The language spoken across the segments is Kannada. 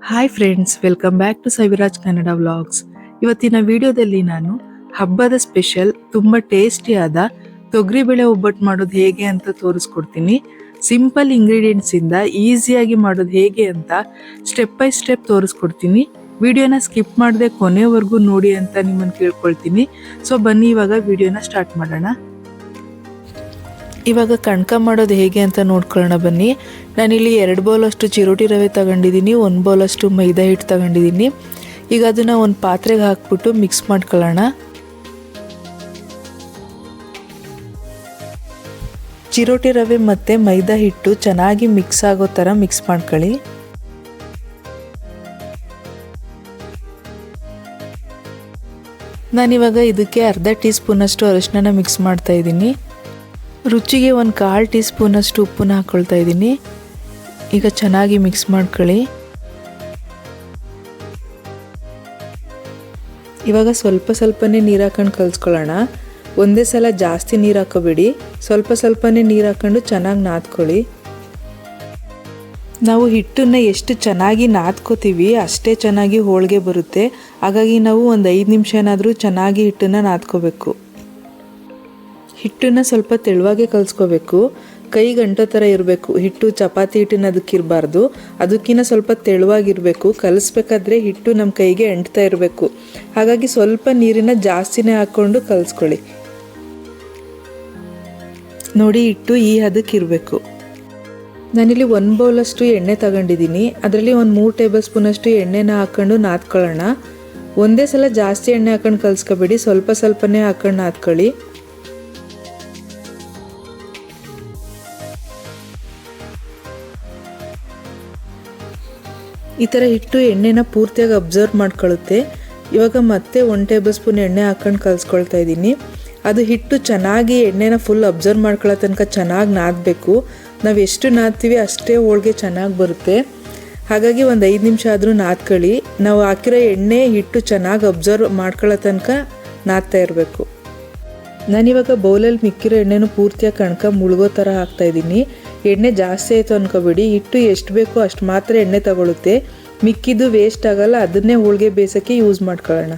Hi friends, welcome back to Saviraj Kannada vlogs. ಇವತ್ತಿನ ವಿಡಿಯೋದಲ್ಲಿ ನಾನು ಹಬ್ಬದ ಸ್ಪೆಷಲ್ ತುಂಬ ಟೇಸ್ಟಿಯಾದ ತೊಗರಿಬೇಳೆ ಒಬ್ಬಟ್ಟು ಮಾಡೋದು ಹೇಗೆ ಅಂತ ತೋರಿಸ್ಕೊಡ್ತೀನಿ. ಸಿಂಪಲ್ ಇಂಗ್ರೀಡಿಯೆಂಟ್ಸ್ ಇಂದ ಈಸಿಯಾಗಿ ಮಾಡೋದು ಹೇಗೆ ಅಂತ ಸ್ಟೆಪ್ ಬೈ ಸ್ಟೆಪ್ ತೋರಿಸ್ಕೊಡ್ತೀನಿ. ವಿಡಿಯೋನ ಸ್ಕಿಪ್ ಮಾಡದೆ ಕೊನೆವರೆಗೂ ನೋಡಿ ಅಂತ ನಿಮ್ಮನ್ನು ಕೇಳ್ಕೊಳ್ತೀನಿ. ಸೊ ಬನ್ನಿ ಇವಾಗ ವಿಡಿಯೋನ ಸ್ಟಾರ್ಟ್ ಮಾಡೋಣ. ಇವಾಗ ಕಣ್ಕ ಮಾಡೋದು ಹೇಗೆ ಅಂತ ನೋಡ್ಕೊಳ್ಳೋಣ ಬನ್ನಿ. ನಾನಿಲ್ಲಿ 2 ಬೌಲಷ್ಟು ಚಿರೋಟಿ ರವೆ ತಗೊಂಡಿದ್ದೀನಿ, 1 ಬೌಲಷ್ಟು ಮೈದಾ ಹಿಟ್ಟು ತಗೊಂಡಿದ್ದೀನಿ. ಈಗ ಅದನ್ನು ಒಂದು ಪಾತ್ರೆಗೆ ಹಾಕ್ಬಿಟ್ಟು ಮಿಕ್ಸ್ ಮಾಡ್ಕೊಳ್ಳೋಣ. ಚಿರೋಟಿ ರವೆ ಮತ್ತು ಮೈದಾ ಹಿಟ್ಟು ಚೆನ್ನಾಗಿ ಮಿಕ್ಸ್ ಆಗೋ ಥರ ಮಿಕ್ಸ್ ಮಾಡ್ಕೊಳ್ಳಿ. ನಾನಿವಾಗ ಇದಕ್ಕೆ ಅರ್ಧ ಟೀ ಸ್ಪೂನಷ್ಟು ಅರಿಶಿನ ಮಿಕ್ಸ್ ಮಾಡ್ತಾ ಇದ್ದೀನಿ. ರುಚಿಗೆ 1/4 ಟೀ ಸ್ಪೂನಷ್ಟು ಉಪ್ಪನ್ನ ಹಾಕ್ಕೊಳ್ತಾ ಇದ್ದೀನಿ. ಈಗ ಚೆನ್ನಾಗಿ ಮಿಕ್ಸ್ ಮಾಡ್ಕೊಳ್ಳಿ. ಇವಾಗ ಸ್ವಲ್ಪನೇ ನೀರು ಹಾಕೊಂಡು ಕಲಿಸ್ಕೊಳ್ಳೋಣ. ಒಂದೇ ಸಲ ಜಾಸ್ತಿ ನೀರು ಹಾಕೋಬೇಡಿ, ಸ್ವಲ್ಪನೇ ನೀರು ಹಾಕೊಂಡು ಚೆನ್ನಾಗಿ ನಾದ್ಕೊಳ್ಳಿ. ನಾವು ಹಿಟ್ಟನ್ನು ಎಷ್ಟು ಚೆನ್ನಾಗಿ ನಾದ್ಕೋತೀವಿ ಅಷ್ಟೇ ಚೆನ್ನಾಗಿ ಹೋಳಿಗೆ ಬರುತ್ತೆ. ಹಾಗಾಗಿ ನಾವು ಒಂದು 5 ನಿಮಿಷ ಏನಾದರೂ ಚೆನ್ನಾಗಿ ಹಿಟ್ಟನ್ನು ನಾದ್ಕೋಬೇಕು. ಹಿಟ್ಟನ್ನು ಸ್ವಲ್ಪ ತೆಳುವಾಗೆ ಕಲಿಸ್ಕೋಬೇಕು. ಕೈ ಗಂಟೋ ಥರ ಇರಬೇಕು. ಹಿಟ್ಟು ಚಪಾತಿ ಹಿಟ್ಟಿನ ಅದಕ್ಕಿರಬಾರ್ದು, ಅದಕ್ಕಿಂತ ಸ್ವಲ್ಪ ತೆಳುವಾಗಿರಬೇಕು. ಕಲಿಸ್ಬೇಕಾದ್ರೆ ಹಿಟ್ಟು ನಮ್ಮ ಕೈಗೆ ಅಂಟ್ತಾ ಇರಬೇಕು. ಹಾಗಾಗಿ ಸ್ವಲ್ಪ ನೀರನ್ನು ಜಾಸ್ತಿನೇ ಹಾಕ್ಕೊಂಡು ಕಲಿಸ್ಕೊಳ್ಳಿ. ನೋಡಿ, ಹಿಟ್ಟು ಈ ಹದಕ್ಕಿರಬೇಕು. ನಾನಿಲ್ಲಿ 1 ಬೌಲಷ್ಟು ಎಣ್ಣೆ ತಗೊಂಡಿದ್ದೀನಿ. ಅದರಲ್ಲಿ ಒಂದು 3 ಟೇಬಲ್ ಸ್ಪೂನಷ್ಟು ಎಣ್ಣೆನ ಹಾಕ್ಕೊಂಡು ನಾದ್ಕೊಳ್ಳೋಣ. ಒಂದೇ ಸಲ ಜಾಸ್ತಿ ಎಣ್ಣೆ ಹಾಕೊಂಡು ಕಲಿಸ್ಕೋಬೇಡಿ, ಸ್ವಲ್ಪನೇ ಹಾಕೊಂಡು ನಾದ್ಕೊಳ್ಳಿ. ಈ ಥರ ಹಿಟ್ಟು ಎಣ್ಣೆನ ಪೂರ್ತಿಯಾಗಿ ಅಬ್ಸರ್ವ್ ಮಾಡ್ಕೊಳ್ಳುತ್ತೆ. ಇವಾಗ ಮತ್ತೆ 1 ಟೇಬಲ್ ಸ್ಪೂನ್ ಎಣ್ಣೆ ಹಾಕೊಂಡು ಕಲಿಸ್ಕೊಳ್ತಾ ಇದ್ದೀನಿ. ಅದು ಹಿಟ್ಟು ಚೆನ್ನಾಗಿ ಎಣ್ಣೆನ ಫುಲ್ ಅಬ್ಸರ್ವ್ ಮಾಡ್ಕೊಳ್ಳೋ ತನಕ ಚೆನ್ನಾಗಿ ನಾದಬೇಕು. ನಾವು ಎಷ್ಟು ನಾದ್ತೀವಿ ಅಷ್ಟೇ ಹೋಳಿಗೆ ಚೆನ್ನಾಗಿ ಬರುತ್ತೆ. ಹಾಗಾಗಿ ಒಂದು 5 ನಿಮಿಷ ಆದರೂ ನಾದ್ಕೊಳ್ಳಿ. ನಾವು ಹಾಕಿರೋ ಎಣ್ಣೆ ಹಿಟ್ಟು ಚೆನ್ನಾಗಿ ಅಬ್ಸರ್ವ್ ಮಾಡ್ಕೊಳ್ಳೋ ತನಕ ನಾದ್ತಾ ಇರಬೇಕು. ನಾನಿವಾಗ ಬೌಲಲ್ಲಿ ಮಿಕ್ಕಿರೋ ಎಣ್ಣೆನೂ ಪೂರ್ತಿಯಾಗಿ ಕಣ್ಕ ಮುಳುಗೋ ಥರ ಹಾಕ್ತಾಯಿದ್ದೀನಿ. ಎಣ್ಣೆ ಜಾಸ್ತಿ ಆಯಿತು ಅನ್ಕೋಬೇಡಿ, ಹಿಟ್ಟು ಎಷ್ಟು ಬೇಕೋ ಅಷ್ಟು ಮಾತ್ರ ಎಣ್ಣೆ ತಗೊಳುತ್ತೆ. ಮಿಕ್ಕಿದ್ದು ವೇಸ್ಟ್ ಆಗಲ್ಲ, ಅದನ್ನೇ ಹೋಳಿಗೆ ಬೇಯಿಸೋಕ್ಕೆ ಯೂಸ್ ಮಾಡ್ಕೊಳ್ಳೋಣ.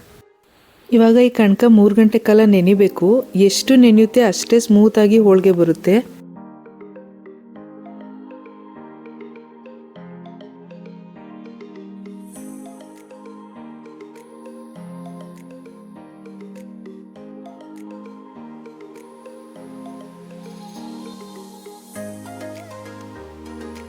ಇವಾಗ ಈ ಕಣ್ಕ 3 ಗಂಟೆ ಕಾಲ ನೆನಿಬೇಕು. ಎಷ್ಟು ನೆನೆಯುತ್ತೆ ಅಷ್ಟೇ ಸ್ಮೂತಾಗಿ ಹೋಳಿಗೆ ಬರುತ್ತೆ.